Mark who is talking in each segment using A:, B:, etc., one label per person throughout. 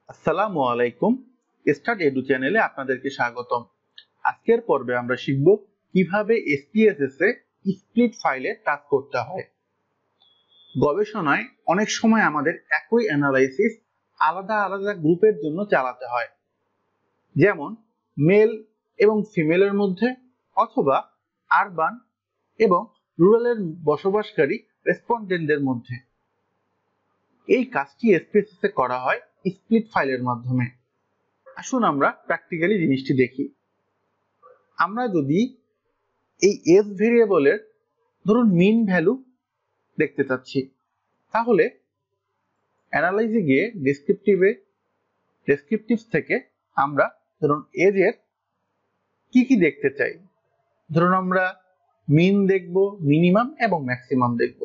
A: আসসালামু আলাইকুম। Start edu চ্যানেলে আপনাদেরকে স্বাগতম। আজকের পর্বে আমরা শিখব কিভাবে SPSS এ স্প্লিট ফাইলে কাজ করতে হয়। গবেষণায় অনেক সময় আমাদের একই অ্যানালাইসিস আলাদা আলাদা গ্রুপের জন্য চালাতে হয়, যেমন মেল এবং ফিমেলের মধ্যে অথবা আরবান এবং রুরালের বসবাসকারী রেসপন্ডেন্টদের মধ্যে। এই কাজটি SPSS এ করা হয় স্প্লিট ফাইলের মাধ্যমে। আসুন আমরা প্র্যাকটিক্যালি জিনিসটি দেখি। আমরা যদি এই এজ ভেরিয়েবলের ধরুন মিন ভ্যালু দেখতে চাচ্ছি, তাহলে অ্যানালাইজে গিয়ে ডেসক্রিপটিভস থেকে আমরা ধরুন এজ এর কি দেখতে চাই, ধরুন আমরা মিন দেখব, মিনিমাম এবং ম্যাক্সিমাম দেখব।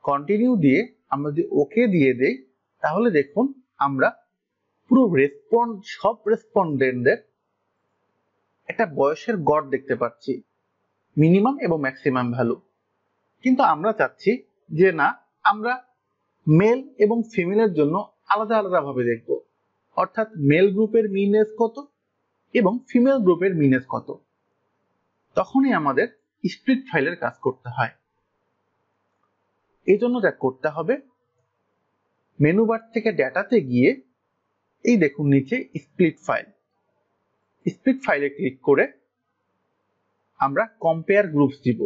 A: কন্টিনিউ দিয়ে আমরা যদি ওকে দিয়ে দেই, তাহলে দেখুন আমরা পুরো সব রেসপন্ডেন্টদের একটা বয়সের গড় দেখতে পাচ্ছি, মিনিমাম এবং ম্যাক্সিমাম ভ্যালু। কিন্তু আমরা চাচ্ছি যে না, আমরা মেল এবং ফিমেলের জন্য আলাদা আলাদা ভাবে দেখব, অর্থাৎ মেল গ্রুপের মিন এজ কত এবং ফিমেল গ্রুপের মিন এজ কত। তখনই আমাদের স্প্লিট ফাইলের কাজ করতে হয়। এই জন্য যা করতে হবে, মেনু বার থেকে ডেটাতে গিয়ে এই দেখুন নিচে স্প্লিট ফাইলে ক্লিক করে আমরা কম্পেয়ার গ্রুপস দিব।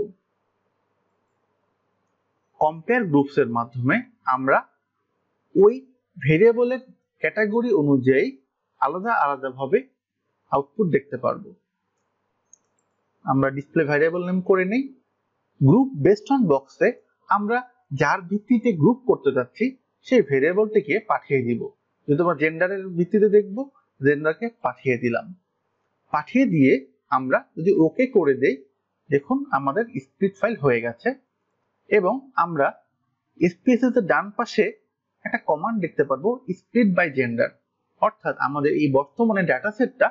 A: কম্পেয়ার গ্রুপস এর মাধ্যমে আমরা ওই ভেরিয়েবলের ক্যাটাগরি অনুযায়ী আলাদা আলাদা ভাবে আউটপুট দেখতে পারবো। আমরা ডিসপ্লে ভেরিয়েবল নেম করে নেই। গ্রুপ বেসড অন বক্সে আমরা যার ভিত্তিতে গ্রুপ করতে যাচ্ছি সেই ভেরিয়েবলটিকে পাঠিয়ে দিব। যদি আমরা জেন্ডারের ভিত্তিতে দেখব, জেন্ডারকে পাঠিয়ে দিলাম। পাঠিয়ে দিয়ে আমরা যদি ওকে করে দেই, দেখুন আমাদের স্প্লিট ফাইল হয়ে গেছে। এবং আমরা SPSS এর ডান পাশে একটা কমান্ড দেখতে পারবো, স্প্লিট বাই জেন্ডার, অর্থাৎ আমাদের এই বর্তমানে ডাটা সেটটা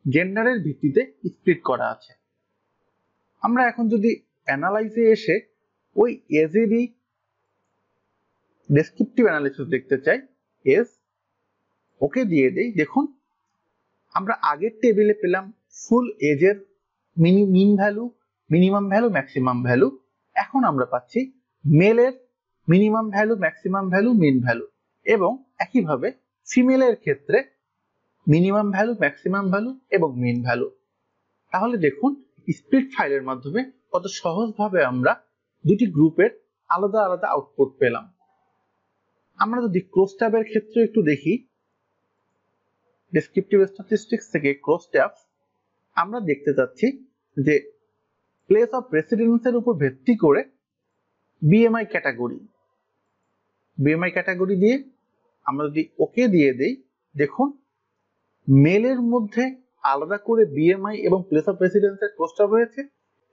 A: জেন্ডারের ভিত্তিতে স্প্লিট করা আছে। আমরা এখন যদি অ্যানালাইজে এসে ওই এজেরই ডেসক্রিপটিভ অ্যানালিসিস দেখতে চাই, এজ ওকে দিয়ে দেই, দেখুন আমরা আগের টেবিলে পেলাম ফুল এজের mean value, minimum value, maximum value. এখন আমরা পাচ্ছি মেলের minimum value, maximum value, mean value, এবং একইভাবে ফিমেলের ক্ষেত্রে মিনিমাম ভ্যালু, ম্যাক্সিমাম ভ্যালু এবং মিন ভ্যালু। তাহলে দেখুন স্প্লিট ফাইলের মাধ্যমে কত সহজভাবে আমরা দুটি গ্রুপের আলাদা আলাদা আউটপুট পেলাম। আমরা যদি ক্রস ট্যাবের ক্ষেত্রে একটু দেখি, ডেসক্রিপটিভ স্ট্যাটিস্টিক্স থেকে ক্রস ট্যাব আমরা দেখতে চাচ্ছি যে প্লেস অফ রেসিডেন্সের উপর ভিত্তি করে বিএমআই ক্যাটাগরি দিয়ে আমরা যদি ওকে দিয়ে দেই, দেখুন মেলের মধ্যে আলাদা করে বিএমআই এবং প্লেস অফ রেসিডেন্সের ক্রসট্যাব হয়েছে,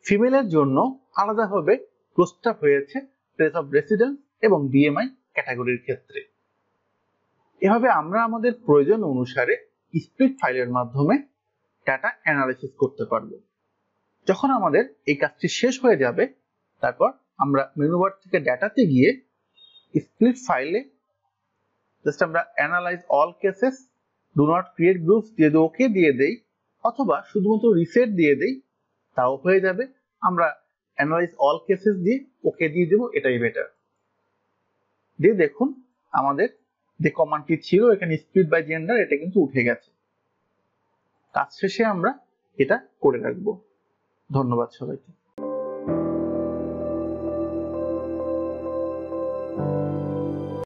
A: ফিমেলের জন্য আলাদাভাবে ক্রসট্যাব হয়েছে প্লেস অফ রেসিডেন্স এবং বিএমআই ক্যাটাগরির ক্ষেত্রে। এভাবে আমরা আমাদের প্রয়োজন অনুসারে স্প্লিট ফাইলের মাধ্যমে ডাটা অ্যানালাইসিস করতে পারবো। যখন আমাদের এই কাজটি শেষ হয়ে যাবে, তারপর আমরা মেনু বার থেকে ডাটাতে গিয়ে স্প্লিট ফাইলে জাস্ট আমরা analyse all cases, do not create groups দিয়ে ওকে দিয়ে দেই, অথবা শুধুমাত্র রিসেট দিয়ে দেই, তাও হয়ে যাবে। আমরা অ্যানালাইজ অল কেসেস দিয়ে ওকে দিয়ে দেবো, এটাই বেটার। দিয়ে দেখুন আমাদের যে কমান্ডটি ছিল এখানে স্প্লিট বাই জেন্ডার, এটা কিন্তু উঠে গেছে। কাজ শেষে আমরা এটা করে রাখবো। ধন্যবাদ সবাইকে।